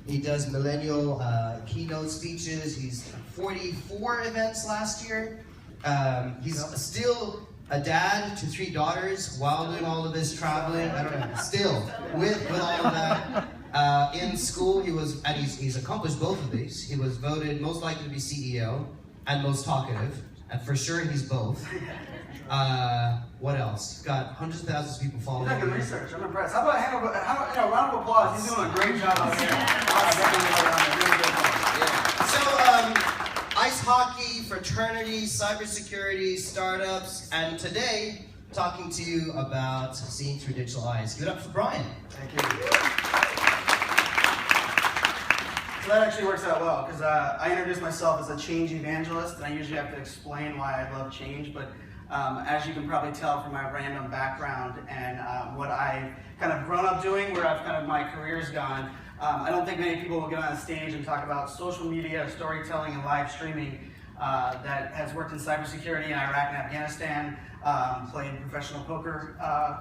He does millennial keynote speeches. He's 44 events last year. He's still a dad to 3 daughters while doing all of this traveling. I don't know. Still, with all of that, in school he was, and he's accomplished both of these. He was voted most likely to be CEO and most talkative, and for sure he's both. What else? He's got hundreds of thousands of people following him. He's got good research. I'm impressed. How about a round of applause? He's doing a great job out there. So, ice hockey, fraternity, cybersecurity, startups, and today, talking to you about seeing through digital eyes. Give it up for Brian. Thank you. So that actually works out well, because I introduce myself as a change evangelist, and I usually have to explain why I love change, but as you can probably tell from my random background and what I've kind of grown up doing, where I've kind of my career's gone, I don't think many people will get on a stage and talk about social media, storytelling, and live streaming that has worked in cybersecurity in Iraq and Afghanistan, played professional poker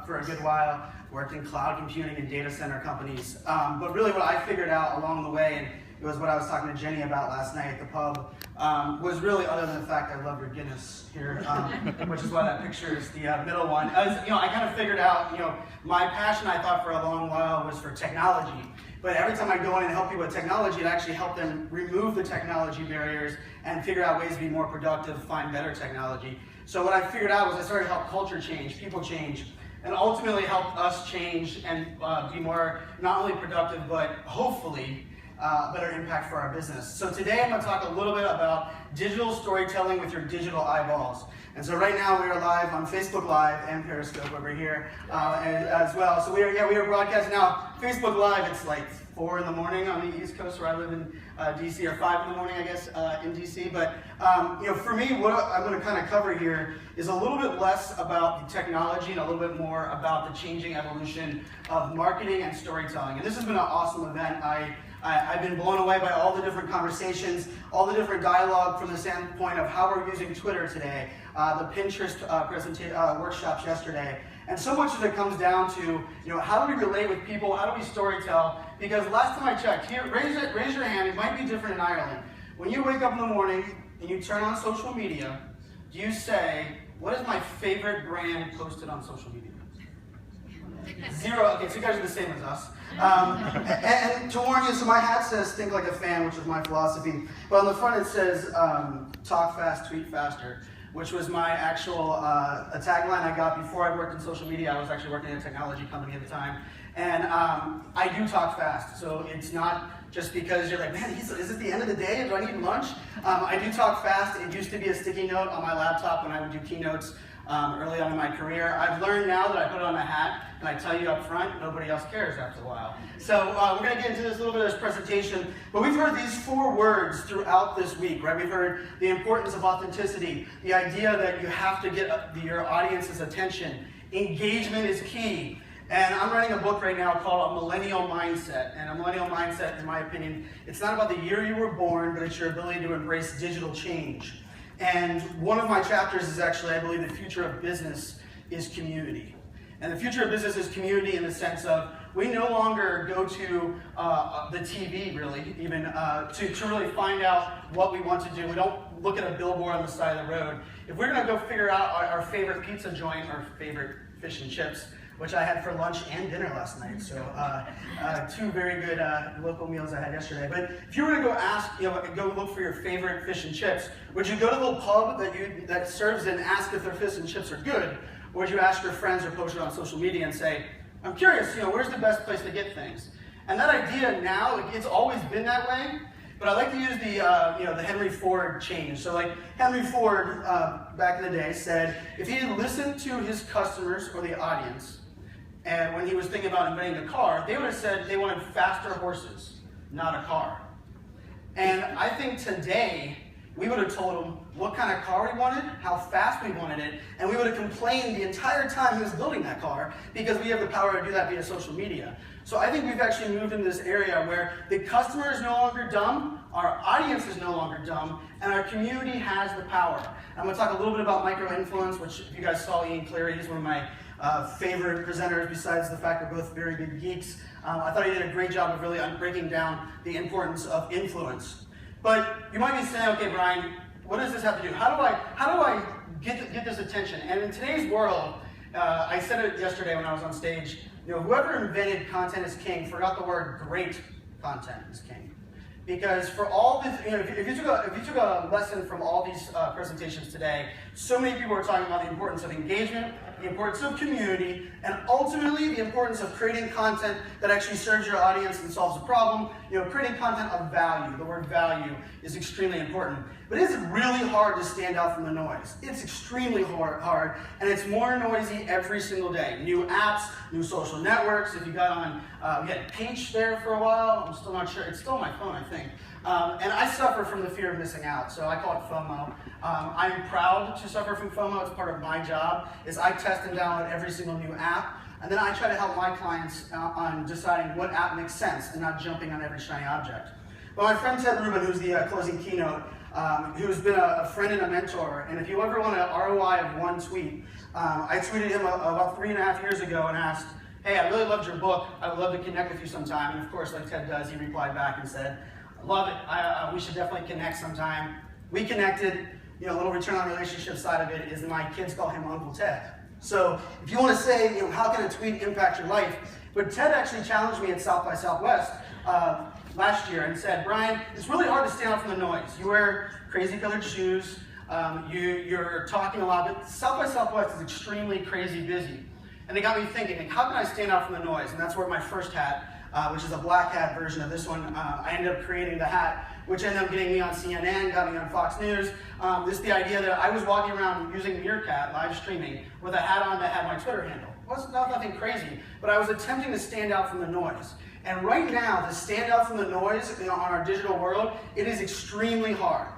for a good while, worked in cloud computing and data center companies. But really what I figured out along the way, and it was what I was talking to Jenny about last night at the pub, was really, other than the fact I love your Guinness here, which is why that picture is the middle one. I kind of figured out, my passion, I thought for a long while, was for technology. But every time I go in and help people with technology, it actually helped them remove the technology barriers and figure out ways to be more productive, find better technology. So what I figured out was I started to help culture change, people change, and ultimately help us change and be more not only productive, but hopefully better impact for our business. So today I'm going to talk a little bit about digital storytelling with your digital eyeballs. And so right now we are live on Facebook Live and Periscope over here as well. So we are broadcasting now. Facebook Live, it's like 4 in the morning on the East Coast where I live in DC, or 5 in the morning I guess in DC. But for me, what I'm going to kind of cover here is a little bit less about the technology and a little bit more about the changing evolution of marketing and storytelling. And this has been an awesome event. I've been blown away by all the different conversations, all the different dialogue from the standpoint of how we're using Twitter today, the Pinterest workshops yesterday. And so much of it comes down to, how do we relate with people, how do we storytell? Because last time I checked, here, raise your hand, it might be different in Ireland. When you wake up in the morning and you turn on social media, do you say, what is my favorite brand posted on social media? 0, okay, so you guys are the same as us. And to warn you, so my hat says think like a fan, which is my philosophy. But on the front it says talk fast, tweet faster, which was my actual a tagline I got before I worked in social media. I was actually working in a technology company at the time. And I do talk fast, so it's not just because you're like, man, is it the end of the day? Do I need lunch? I do talk fast. It used to be a sticky note on my laptop when I would do keynotes early on in my career. I've learned now that I put it on a hat and I tell you up front, nobody else cares after a while. So we're going to get into this little bit of this presentation, but we've heard these 4 words throughout this week, right? We've heard the importance of authenticity, the idea that you have to get your audience's attention. Engagement is key. And I'm writing a book right now called A Millennial Mindset. And a millennial mindset, in my opinion, it's not about the year you were born, but it's your ability to embrace digital change. And one of my chapters is actually, I believe, the future of business is community. And the future of business is community in the sense of we no longer go to the TV, really, even to really find out what we want to do. We don't look at a billboard on the side of the road. If we're going to go figure out our favorite pizza joint, our favorite fish and chips, which I had for lunch and dinner last night. So 2 very good local meals I had yesterday. But if you were to go ask, go look for your favorite fish and chips, would you go to the little pub that serves it and ask if their fish and chips are good? Or would you ask your friends or post it on social media and say, I'm curious, where's the best place to get things? And that idea now, it's always been that way. But I like to use the Henry Ford change. So like Henry Ford back in the day said, if he had listened to his customers or the audience, and when he was thinking about inventing the car, they would have said they wanted faster horses, not a car. And I think today, we would have told him what kind of car we wanted, how fast we wanted it, and we would have complained the entire time he was building that car because we have the power to do that via social media. So I think we've actually moved into this area where the customer is no longer dumb, our audience is no longer dumb, and our community has the power. I'm going to talk a little bit about micro-influence, which if you guys saw Ian Cleary, he's one of my favorite presenters, besides the fact we're both very big geeks. I thought he did a great job of really breaking down the importance of influence. But you might be saying, okay, Brian, what does this have to do? How do I get this attention? And in today's world, I said it yesterday when I was on stage, whoever invented content is king forgot the word great content is king. Because for all this, if you took a lesson from all these presentations today, so many people are talking about the importance of engagement, the importance of community, and ultimately the importance of creating content that actually serves your audience and solves a problem. Creating content of value. The word value is extremely important. But it's really hard to stand out from the noise. It's extremely hard, and it's more noisy every single day. New apps, new social networks. If you got on, we had Peach there for a while. I'm still not sure. It's still on my phone, I think. And I suffer from the fear of missing out, so I call it FOMO. I'm proud to suffer from FOMO. It's part of my job. Is I test and download every single new app, and then I try to help my clients on deciding what app makes sense and not jumping on every shiny object. But my friend Ted Rubin, who's the closing keynote, who's been a friend and a mentor, and if you ever want an ROI of one tweet, I tweeted him about 3.5 years ago and asked, hey, I really loved your book. I would love to connect with you sometime. And of course, like Ted does, he replied back and said, I love it. We should definitely connect sometime. We connected. A little return on relationship side of it is that my kids call him Uncle Ted. So if you want to say, how can a tweet impact your life? But Ted actually challenged me at South by Southwest last year and said, Brian, it's really hard to stand out from the noise. You wear crazy colored shoes. You're talking a lot, but South by Southwest is extremely crazy busy. And it got me thinking, how can I stand out from the noise? And that's where my first hat, which is a black hat version of this one, I ended up creating the hat, which ended up getting me on CNN, got me on Fox News. This is the idea that I was walking around using Meerkat, live streaming, with a hat on that had my Twitter handle. It was nothing crazy, but I was attempting to stand out from the noise. And right now, to stand out from the noise on our digital world, it is extremely hard.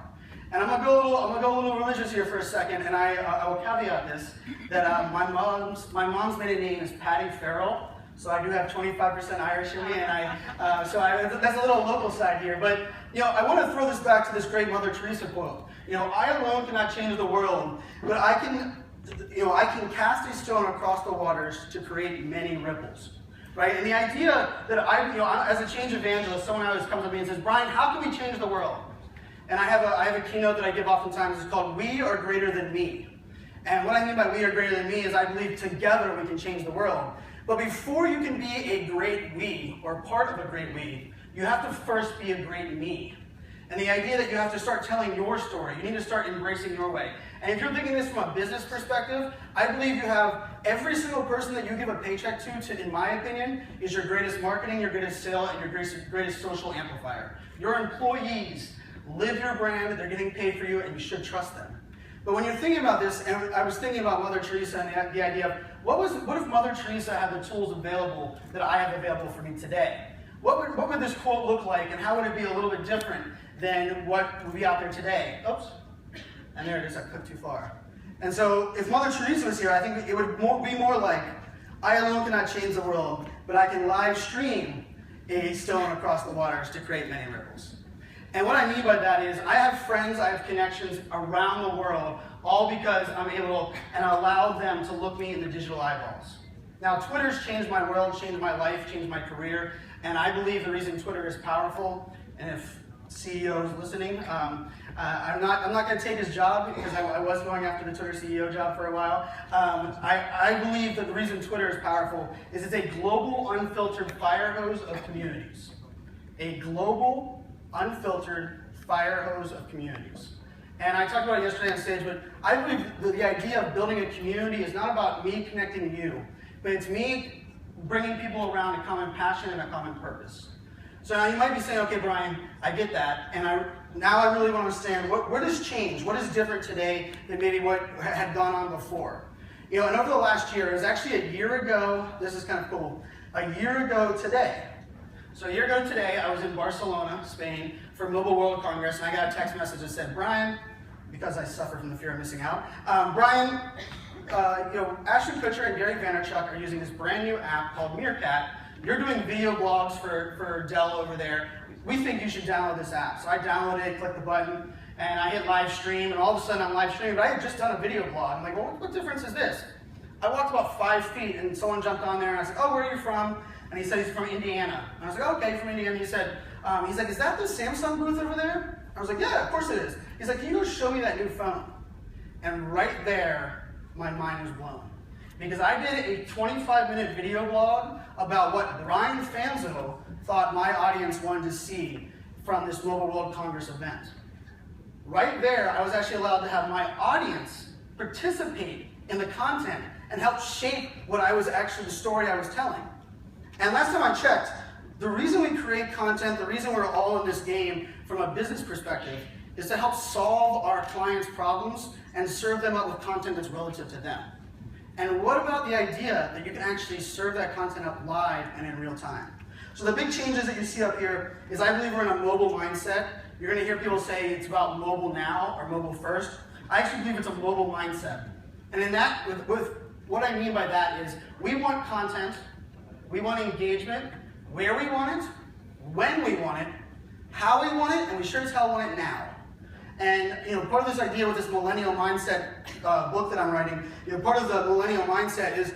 And I'm gonna go a little religious here for a second, and I will caveat this, that my mom's maiden name is Patty Farrell, so I do have 25% Irish in me, and that's a little local side here. But I want to throw this back to this great Mother Teresa quote. I alone cannot change the world, but I can cast a stone across the waters to create many ripples. Right? And the idea that as a change evangelist, someone always comes to me and says, Brian, how can we change the world? And I have a keynote that I give oftentimes. It's called We Are Greater Than Me. And what I mean by we are greater than me is I believe together we can change the world. But before you can be a great we, or part of a great we, you have to first be a great me. And the idea that you have to start telling your story, you need to start embracing your way. And if you're thinking this from a business perspective, I believe you have every single person that you give a paycheck to, in my opinion, is your greatest marketing, your greatest sale, and your greatest social amplifier. Your employees live your brand, they're getting paid for you, and you should trust them. But when you're thinking about this, and I was thinking about Mother Teresa and the idea of, what if Mother Teresa had the tools available that I have available for me today? What would this quote look like, and how would it be a little bit different than what would be out there today? Oops. And there it is, I clicked too far. And so if Mother Teresa was here, I think it would be more like, I alone cannot change the world, but I can live stream a stone across the waters to create many ripples. And what I mean by that is, I have friends, I have connections around the world, all because I'm able and allow them to look me in the digital eyeballs. Now, Twitter's changed my world, changed my life, changed my career, and I believe the reason Twitter is powerful, and if CEOs listening, I'm not going to take his job because I was going after the Twitter CEO job for a while. I believe that the reason Twitter is powerful is it's a global, unfiltered fire hose of communities. A global, unfiltered fire hose of communities. And I talked about it yesterday on stage, but I believe that the idea of building a community is not about me connecting you, but it's me bringing people around a common passion and a common purpose. So now you might be saying, okay, Brian, I get that, and now I really want to understand what has changed, what is different today than maybe what had gone on before. And over the last year, it was actually a year ago, this is kind of cool, a year ago today. So a year ago today, I was in Barcelona, Spain, for Mobile World Congress, and I got a text message that said, Brian, because I suffer from the fear of missing out, Brian, Ashton Kutcher and Gary Vaynerchuk are using this brand new app called Meerkat. You're doing video blogs for Dell over there. We think you should download this app. So I downloaded it, clicked the button, and I hit live stream, and all of a sudden I'm live streaming, but I had just done a video blog. I'm like, well, what difference is this? I walked about 5 feet, and someone jumped on there, and I said, oh, where are you from? And he said he's from Indiana. And I was like, okay, from Indiana. He said, he's like, is that the Samsung booth over there? I was like, yeah, of course it is. He's like, can you go show me that new phone? And right there, my mind was blown. Because I did a 25-minute video blog about what Brian Fanzo thought my audience wanted to see from this Mobile World Congress event. Right there, I was actually allowed to have my audience participate in the content and help shape what I was actually, the story I was telling. And last time I checked, the reason we create content, the reason we're all in this game from a business perspective, is to help solve our clients' problems and serve them up with content that's relative to them. And what about the idea that you can actually serve that content up live and in real time? So the big changes that you see up here is I believe we're in a mobile mindset. You're going to hear people say it's about mobile now or mobile first. I actually believe it's a mobile mindset. And in that, with what I mean by that is we want content, we want engagement, where we want it, when we want it, how we want it, and we sure as hell want it now. And part of this idea with this millennial mindset book that I'm writing, part of the millennial mindset is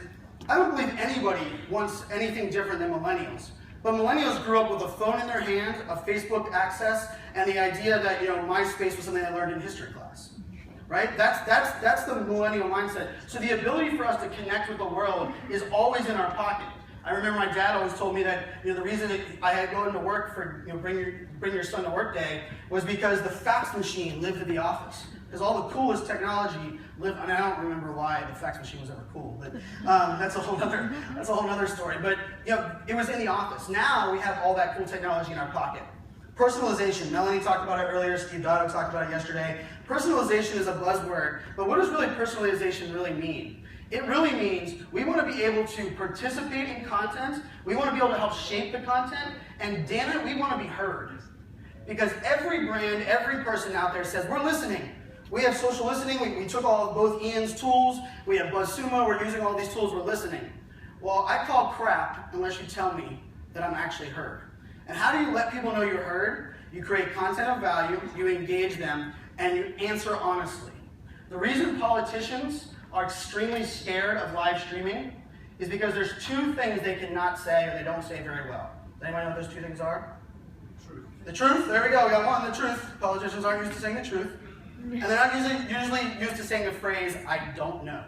I don't believe anybody wants anything different than millennials. But millennials grew up with a phone in their hand, a Facebook access, and the idea that MySpace was something they learned in history class. Right? That's the millennial mindset. So the ability for us to connect with the world is always in our pocket. I remember my dad always told me that the reason that I had to go into work for bring your son to work day was because the fax machine lived at the office. Because all the coolest technology lived, and I don't remember why the fax machine was ever cool, but that's a whole other story. But it was in the office. Now we have all that cool technology in our pocket. Personalization. Melanie talked about it earlier. Steve Dotto talked about it yesterday. Personalization is a buzzword, but what does really personalization really mean? It really means we want to be able to participate in content, we want to be able to help shape the content, and damn it, we want to be heard. Because every brand, every person out there says, we're listening. We have social listening, we took both Ian's tools, we have BuzzSumo, we're using all these tools, we're listening. Well, I call crap unless you tell me that I'm actually heard. And how do you let people know you're heard? You create content of value, you engage them, and you answer honestly. The reason politicians are extremely scared of live streaming is because there's two things they cannot say or they don't say very well. Does anybody know what those two things are? Truth. The truth, there we go, we got one, the truth. Politicians aren't used to saying the truth. And they're not usually used to saying the phrase, I don't know.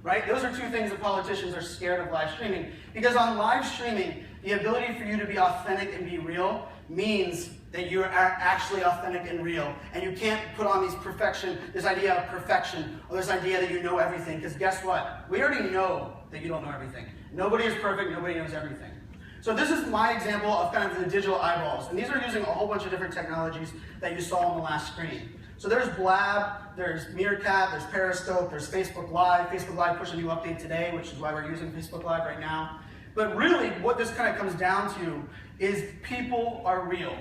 Right? Those are two things that politicians are scared of live streaming. Because on live streaming, the ability for you to be authentic and be real means that you are actually authentic and real. And you can't put on this idea of perfection, or this idea that you know everything. Because guess what? We already know that you don't know everything. Nobody is perfect, nobody knows everything. So this is my example of kind of the digital eyeballs. And these are using a whole bunch of different technologies that you saw on the last screen. So there's Blab, there's Meerkat, there's Periscope, there's Facebook Live. Facebook Live pushed a new update today, which is why we're using Facebook Live right now. But really, what this kind of comes down to is people are real.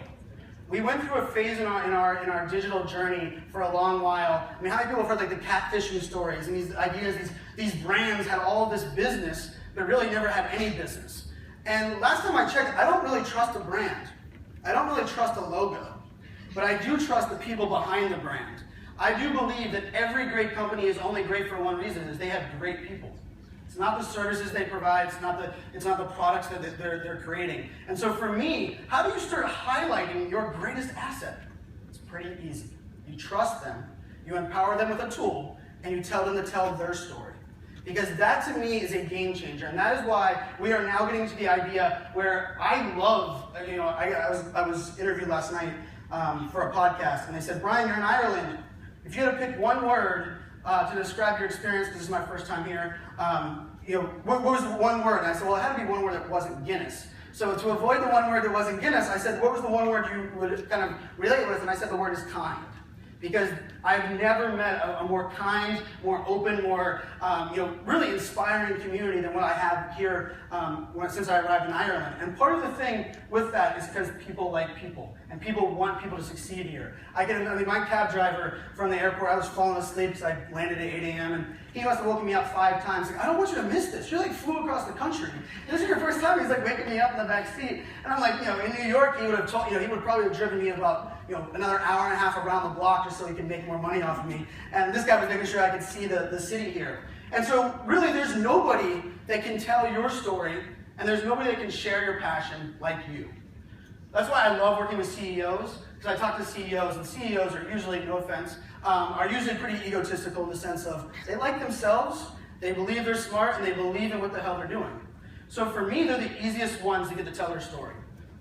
We went through a phase in our digital journey for a long while. I mean, how many people have heard like the catfishing stories and these ideas, these brands had all this business, but really never had any business. And last time I checked, I don't really trust a brand. I don't really trust a logo. But I do trust the people behind the brand. I do believe that every great company is only great for one reason, is they have great people. It's not the services they provide, it's not the products that they're creating. And so for me, how do you start highlighting your greatest asset? It's pretty easy. You trust them, you empower them with a tool, and you tell them to tell their story. Because that to me is a game changer. And that is why we are now getting to the idea where I love, I was interviewed last night for a podcast, and they said, Brian, you're in Ireland. If you had to pick one word to describe your experience, because this is my first time here, what was the one word? And I said, well, it had to be one word that wasn't Guinness. So to avoid the one word that wasn't Guinness, I said, what was the one word you would kind of relate with? And I said the word is kind. Because I've never met a more kind, more open, more really inspiring community than what I have here since I arrived in Ireland. And part of the thing with that is because people like people, and people want people to succeed here. My cab driver from the airport, I was falling asleep because I landed at 8 a.m. and he must have woken me up 5 times. Like, I don't want you to miss this. You flew across the country. This is your first time. He's like waking me up in the back seat, and I'm like, in New York, he would have he would probably have driven me about another hour and a half around the block just so he could make more money off of me. And this guy was making sure I could see the city here. And so really there's nobody that can tell your story and there's nobody that can share your passion like you. That's why I love working with CEOs, because I talk to CEOs, and CEOs are usually, no offense, are usually pretty egotistical in the sense of they like themselves, they believe they're smart, and they believe in what the hell they're doing. So for me, they're the easiest ones to get to tell their story.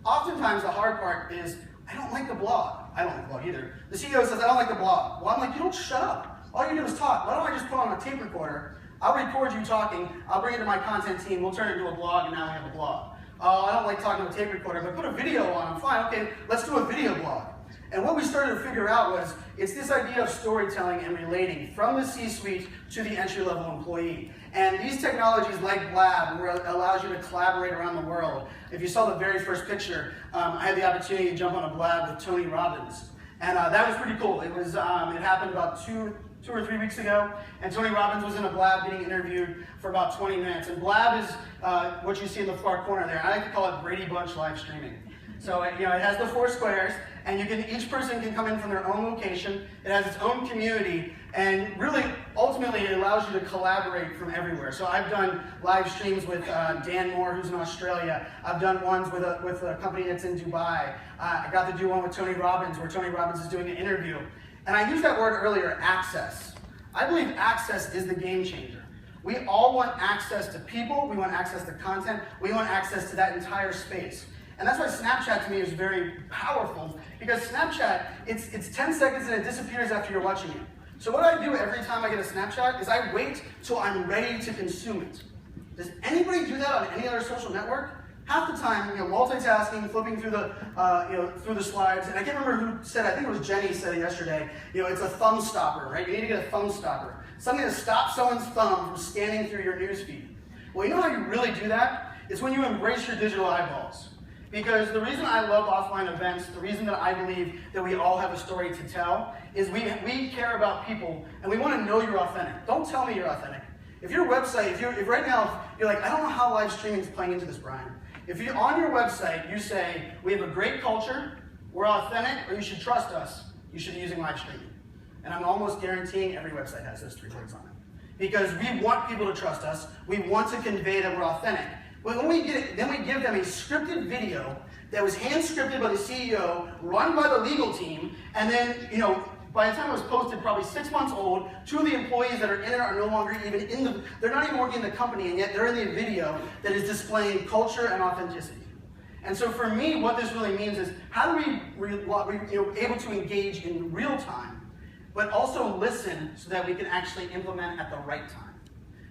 Oftentimes, the hard part is, I don't like the blog. I don't like the blog either. The CEO says, I don't like the blog. Well, I'm like, you don't shut up. All you do is talk. Why don't I just put on a tape recorder? I'll record you talking. I'll bring it to my content team. We'll turn it into a blog, and now we have a blog. Oh, I don't like talking to a tape recorder, but put a video on. I'm fine. Okay, let's do a video blog. And what we started to figure out was, it's this idea of storytelling and relating from the C-suite to the entry-level employee. And these technologies like Blab, where it allows you to collaborate around the world. If you saw the very first picture, I had the opportunity to jump on a Blab with Tony Robbins. And that was pretty cool. It was, it happened about two or 3 weeks ago, and Tony Robbins was in a Blab getting interviewed for about 20 minutes. And Blab is what you see in the far corner there. I like to call it Brady Bunch live streaming. So it has the 4 squares, and each person can come in from their own location. It has its own community, and really, ultimately, it allows you to collaborate from everywhere. So I've done live streams with Dan Moore, who's in Australia. I've done ones with a company that's in Dubai. I got to do one with Tony Robbins, where Tony Robbins is doing an interview. And I used that word earlier, access. I believe access is the game changer. We all want access to people, we want access to content, we want access to that entire space. And that's why Snapchat to me is very powerful, because Snapchat, it's 10 seconds and it disappears after you're watching it. So what I do every time I get a Snapchat is I wait till I'm ready to consume it. Does anybody do that on any other social network? Half the time, multitasking, flipping through the slides, and I can't remember who said, I think it was Jenny said it yesterday, it's a thumb stopper, right? You need to get a thumb stopper. Something to stop someone's thumb from scanning through your newsfeed. Well, you know how you really do that? It's when you embrace your digital eyeballs. Because the reason I love offline events, the reason that I believe that we all have a story to tell, is we care about people, and we want to know you're authentic. Don't tell me you're authentic. If your website, if right now, you're like, I don't know how live streaming is playing into this, Brian. If you're on your website, you say, we have a great culture, we're authentic, or you should trust us, you should be using live streaming. And I'm almost guaranteeing every website has those 3 words on it. Because we want people to trust us, we want to convey that we're authentic. But then we give them a scripted video that was hand-scripted by the CEO, run by the legal team, and then, by the time it was posted, probably 6 months old, 2 of the employees that are in it are no longer even they're not even working in the company, and yet they're in the video that is displaying culture and authenticity. And so for me, what this really means is, how do we able to engage in real time, but also listen so that we can actually implement at the right time?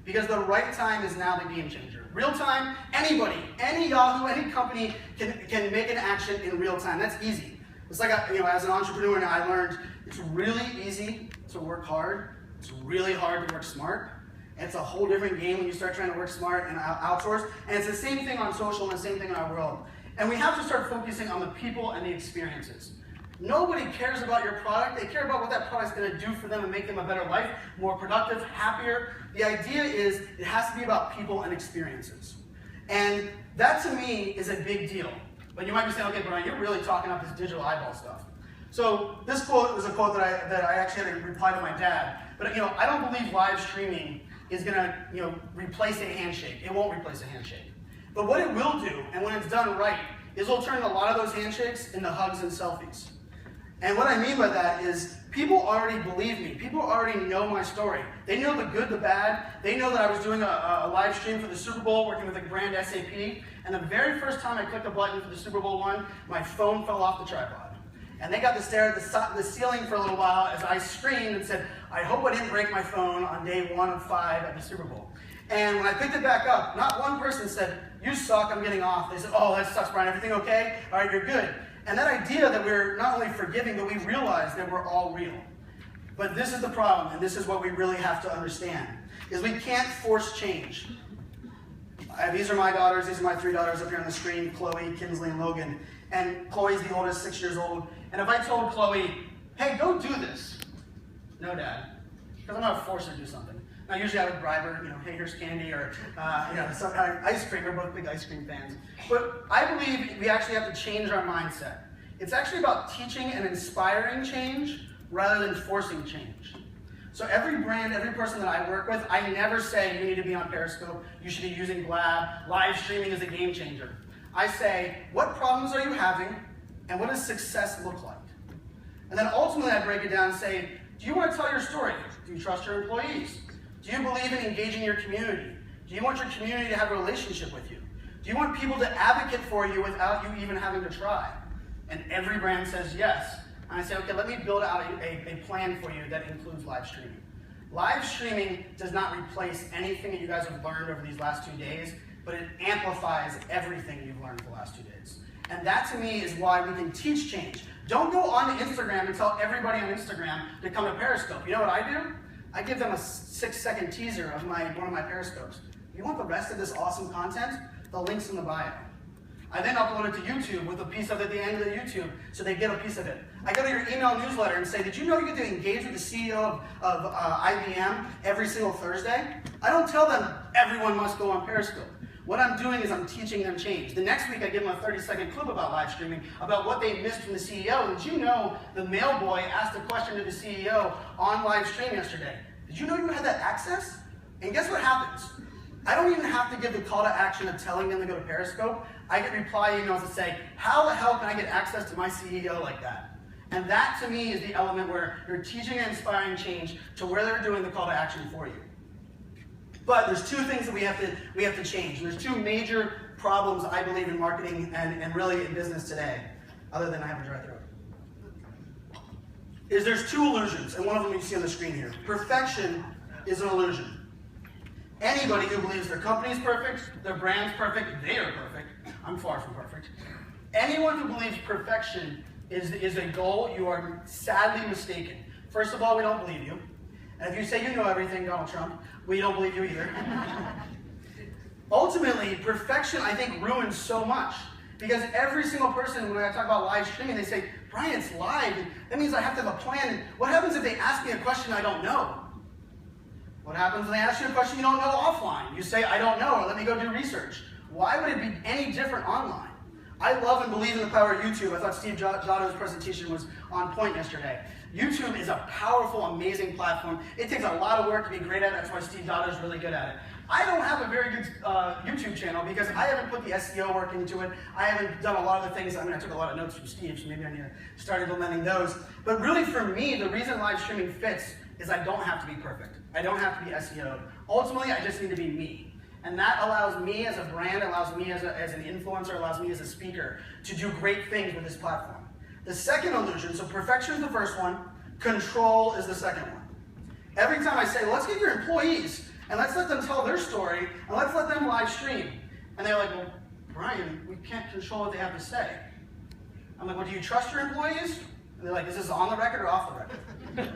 Because the right time is now the game changer. Real time, anybody, any Yahoo, any company can make an action in real time. That's easy. It's like, as an entrepreneur now, I learned it's really easy to work hard. It's really hard to work smart. And it's a whole different game when you start trying to work smart and outsource. And it's the same thing on social and the same thing in our world. And we have to start focusing on the people and the experiences. Nobody cares about your product. They care about what that product's going to do for them and make them a better life, more productive, happier. The idea is it has to be about people and experiences. And that to me is a big deal. But you might be saying, okay, Brian, you're really talking about this digital eyeball stuff. So this quote was a quote that I actually had to reply to my dad. But I don't believe live streaming is going to replace a handshake. It won't replace a handshake. But what it will do, and when it's done right, is it'll turn a lot of those handshakes into hugs and selfies. And what I mean by that is people already believe me. People already know my story. They know the good, the bad. They know that I was doing a live stream for the Super Bowl, working with a brand SAP. And the very first time I clicked a button for the Super Bowl one, my phone fell off the tripod. And they got to stare at the ceiling for a little while as I screamed and said, I hope I didn't break my phone on day 1 of 5 at the Super Bowl. And when I picked it back up, not one person said, you suck, I'm getting off. They said, oh, that sucks, Brian, everything okay? All right, you're good. And that idea that we're not only forgiving, but we realize that we're all real. But this is the problem, and this is what we really have to understand, is we can't force change. These are my daughters, these are my 3 daughters up here on the screen, Chloe, Kinsley, and Logan. And Chloe's the oldest, 6 years old. And if I told Chloe, hey, go do this. No, Dad, because I'm not forced to do something. Now, usually I would bribe her, hey, here's candy, or some kind of ice cream. We're both big ice cream fans. But I believe we actually have to change our mindset. It's actually about teaching and inspiring change rather than forcing change. So every brand, every person that I work with, I never say you need to be on Periscope, you should be using Blab, live streaming is a game changer. I say, what problems are you having, and what does success look like? And then ultimately I break it down and say, do you want to tell your story? Do you trust your employees? Do you believe in engaging your community? Do you want your community to have a relationship with you? Do you want people to advocate for you without you even having to try? And every brand says yes. And I say, okay, let me build out a plan for you that includes live streaming. Live streaming does not replace anything that you guys have learned over these last 2 days, but it amplifies everything you've learned the last 2 days. And that to me is why we can teach change. Don't go on Instagram and tell everybody on Instagram to come to Periscope. You know what I do? I give them a 6-second teaser of one of my Periscopes. If you want the rest of this awesome content, the link's in the bio. I then upload it to YouTube with a piece of it at the end of the YouTube, so they get a piece of it. I go to your email newsletter and say, did you know you get to engage with the CEO of IBM every single Thursday? I don't tell them everyone must go on Periscope. What I'm doing is I'm teaching them change. The next week I give them a 30-second clip about live streaming, about what they missed from the CEO. Did you know the mail boy asked a question to the CEO on live stream yesterday? Did you know you had that access? And guess what happens? I don't even have to give the call to action of telling them to go to Periscope. I get reply emails that say, how the hell can I get access to my CEO like that? And that to me is the element where you're teaching and inspiring change to where they're doing the call to action for you. But there's two things that we have to change. And there's two major problems I believe in marketing and really in business today, other than I have a dry throat. There's two illusions, and one of them you see on the screen here. Perfection is an illusion. Anybody who believes their company's perfect, their brand's perfect, they are perfect. I'm far from perfect. Anyone who believes perfection is a goal, you are sadly mistaken. First of all, we don't believe you. And if you say you know everything, Donald Trump, we don't believe you either. Ultimately, perfection, I think, ruins so much. Because every single person, when I talk about live streaming, they say, Brian, it's live. That means I have to have a plan. What happens if they ask me a question I don't know? What happens when they ask you a question you don't know offline? You say, I don't know, or let me go do research. Why would it be any different online? I love and believe in the power of YouTube. I thought Steve Jotto's presentation was on point yesterday. YouTube is a powerful, amazing platform. It takes a lot of work to be great at it. That's why Steve Jotto's really good at it. I don't have a very good YouTube channel because I haven't put the SEO work into it. I haven't done a lot of the things. I mean, I took a lot of notes from Steve, so maybe I need to start implementing those. But really, for me, the reason live streaming fits is I don't have to be perfect. I don't have to be SEO'd. Ultimately, I just need to be me. And that allows me as a brand, allows me as an influencer, allows me as a speaker to do great things with this platform. The second illusion, so perfection is the first one, control is the second one. Every time I say, let's get your employees, and let's let them tell their story, and let's let them live stream. And they're like, well, Brian, we can't control what they have to say. I'm like, well, do you trust your employees? And they're like, is this on the record or off the record?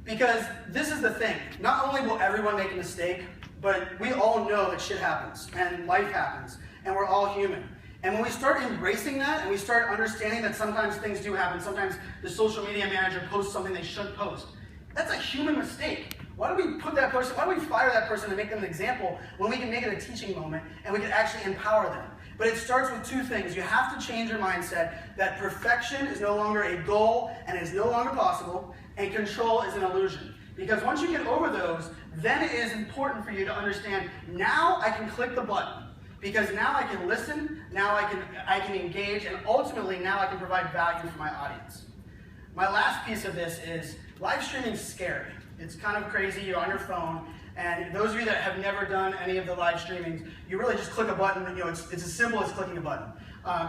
Because this is the thing. Not only will everyone make a mistake, but we all know that shit happens, and life happens, and we're all human. And when we start embracing that, and we start understanding that sometimes things do happen, sometimes the social media manager posts something they shouldn't post, that's a human mistake. Why do we put that person, why do we fire that person and make them an example when we can make it a teaching moment, and we can actually empower them? But it starts with two things. You have to change your mindset that perfection is no longer a goal, and is no longer possible, and control is an illusion. Because once you get over those, then it is important for you to understand, now I can click the button. Because now I can listen, now I can engage, and ultimately now I can provide value for my audience. My last piece of this is, live streaming is scary. It's kind of crazy, you're on your phone, and those of you that have never done any of the live streamings, you really just click a button, it's as simple as clicking a button.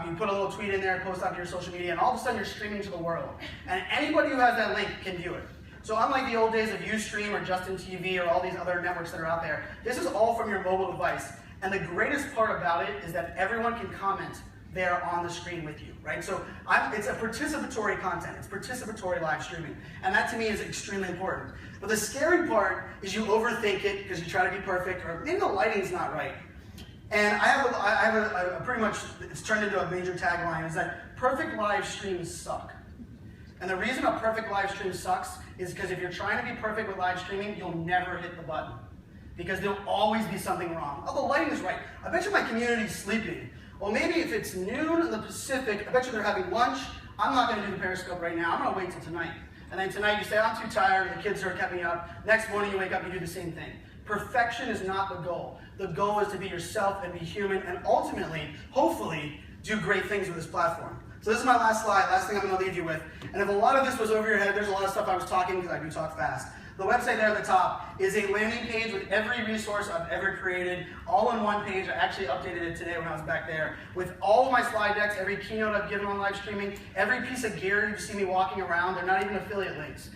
You put a little tweet in there, post onto your social media, and all of a sudden you're streaming to the world. And anybody who has that link can view it. So unlike the old days of Ustream or Justin TV or all these other networks that are out there, this is all from your mobile device. And the greatest part about it is that everyone can comment there on the screen with you, right? So it's a participatory content. It's participatory live streaming. And that to me is extremely important. But the scary part is you overthink it because you try to be perfect, or maybe the lighting's not right. And I have a pretty much, it's turned into a major tagline, is that perfect live streams suck. And the reason a perfect live stream sucks is because if you're trying to be perfect with live streaming, you'll never hit the button. Because there'll always be something wrong. Oh, the lighting is right. I bet you my community's sleeping. Well, maybe if it's noon in the Pacific, I bet you they're having lunch. I'm not going to do the Periscope right now. I'm going to wait till tonight. And then tonight you say, I'm too tired, the kids are kept me up. Next morning you wake up and you do the same thing. Perfection is not the goal. The goal is to be yourself and be human and ultimately, hopefully, do great things with this platform. So this is my last slide, last thing I'm going to leave you with. And if a lot of this was over your head, there's a lot of stuff I was talking because I do talk fast. The website there at the top is a landing page with every resource I've ever created, all in one page. I actually updated it today when I was back there, with all of my slide decks, every keynote I've given on live streaming, every piece of gear you see me walking around. They're not even affiliate links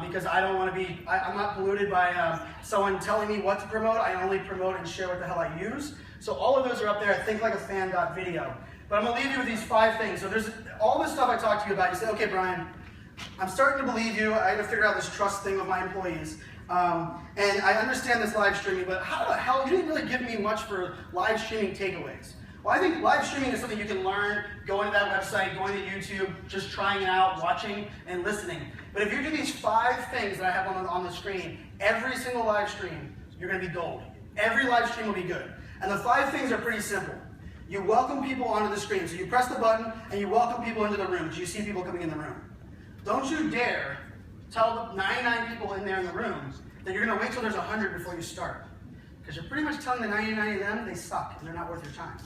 because I don't want to be, I'm not polluted by someone telling me what to promote. I only promote and share what the hell I use. So all of those are up there at thinklikeafan.video. But I'm going to leave you with these 5 things. So there's all this stuff I talked to you about. You say, okay, Brian, I'm starting to believe you. I had to figure out this trust thing with my employees. And I understand this live streaming, but how the hell, you didn't really give me much for live streaming takeaways. Well, I think live streaming is something you can learn, going to that website, going to YouTube, just trying it out, watching and listening. But if you do these 5 things that I have on the screen, every single live stream, you're going to be gold. Every live stream will be good. And the 5 things are pretty simple. You welcome people onto the screen. So you press the button and you welcome people into the room. Do you see people coming in the room? Don't you dare tell the 99 people in there in the room that you're going to wait till there's 100 before you start. Because you're pretty much telling the 99 of them they suck and they're not worth your time.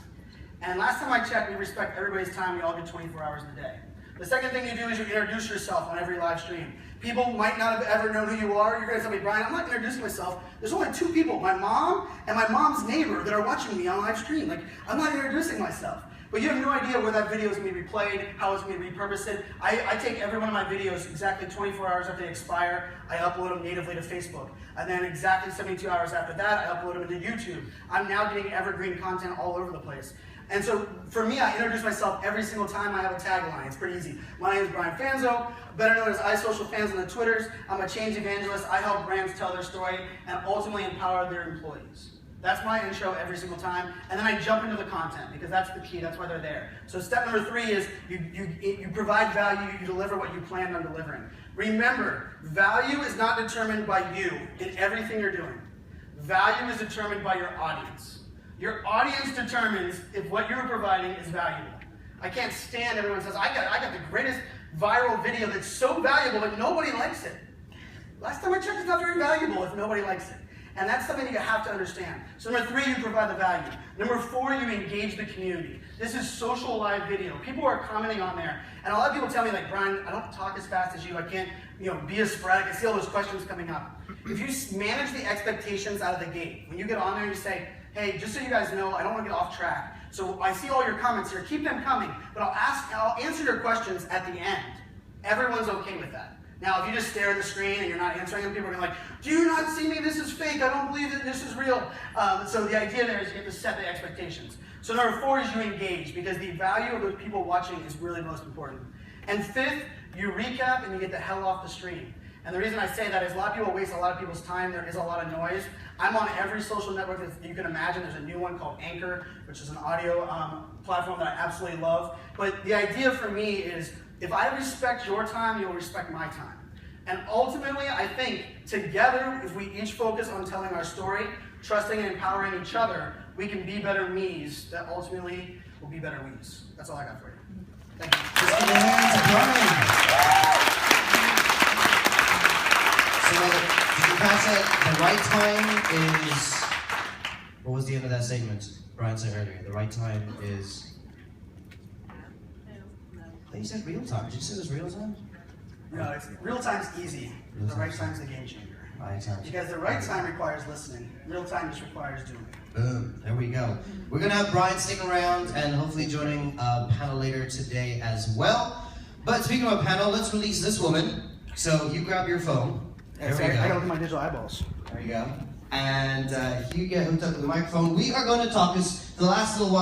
And last time I checked, we respect everybody's time. We all get 24 hours in a day. The second thing you do is you introduce yourself on every live stream. People might not have ever known who you are. You're going to tell me, Brian, I'm not introducing myself. There's only 2 people, my mom and my mom's neighbor, that are watching me on live stream. Like, I'm not introducing myself. But you have no idea where that video is going to be replayed, how it's going to be repurposed. I take every one of my videos exactly 24 hours after they expire. I upload them natively to Facebook. And then exactly 72 hours after that, I upload them into YouTube. I'm now getting evergreen content all over the place. And so for me, I introduce myself every single time I have a tagline. It's pretty easy. My name is Brian Fanzo, better known as iSocialFans on the Twitters. I'm a change evangelist. I help brands tell their story and ultimately empower their employees. That's my intro every single time. And then I jump into the content because that's the key. That's why they're there. So step number 3 is you provide value. You deliver what you planned on delivering. Remember, value is not determined by you in everything you're doing. Value is determined by your audience. Your audience determines if what you're providing is valuable. I can't stand everyone says, I got the greatest viral video that's so valuable but nobody likes it. Last time I checked, it's not very valuable if nobody likes it. And that's something that you have to understand. So number 3, you provide the value. Number 4, you engage the community. This is social live video. People are commenting on there. And a lot of people tell me, like, Brian, I don't talk as fast as you. I can't, be as sporadic. I see all those questions coming up. If you manage the expectations out of the gate, when you get on there, you say, hey, just so you guys know, I don't want to get off track. So I see all your comments here. Keep them coming. But I'll answer your questions at the end. Everyone's okay with that. Now, if you just stare at the screen and you're not answering them, people are going to be like, do you not see me? This is fake. I don't believe that this is real. So the idea there is you have to set the expectations. So number 4 is you engage, because the value of the people watching is really most important. And 5th, you recap and you get the hell off the screen. And the reason I say that is a lot of people waste a lot of people's time. There is a lot of noise. I'm on every social network that you can imagine. There's a new one called Anchor, which is an audio platform that I absolutely love. But the idea for me is, if I respect your time, you'll respect my time. And ultimately, I think together, if we each focus on telling our story, trusting and empowering each other, we can be better me's that ultimately will be better we's. That's all I got for you. Thank you. Just give a hand to Brian. So, did you catch that? The right time is... What was the end of that statement? Brian said earlier. The right time is... You said real time. Did you say it was real time? No, real time's easy. The right time's the game changer. Right time. Because the right time requires listening. Real time just requires doing it. Boom. There we go. We're going to have Brian sticking around and hopefully joining a panel later today as well. But speaking of a panel, let's release this woman. So you grab your phone. There we go. I gotta look at my digital eyeballs. There you go. And you get hooked up with the microphone. We are going to talk this the last little while.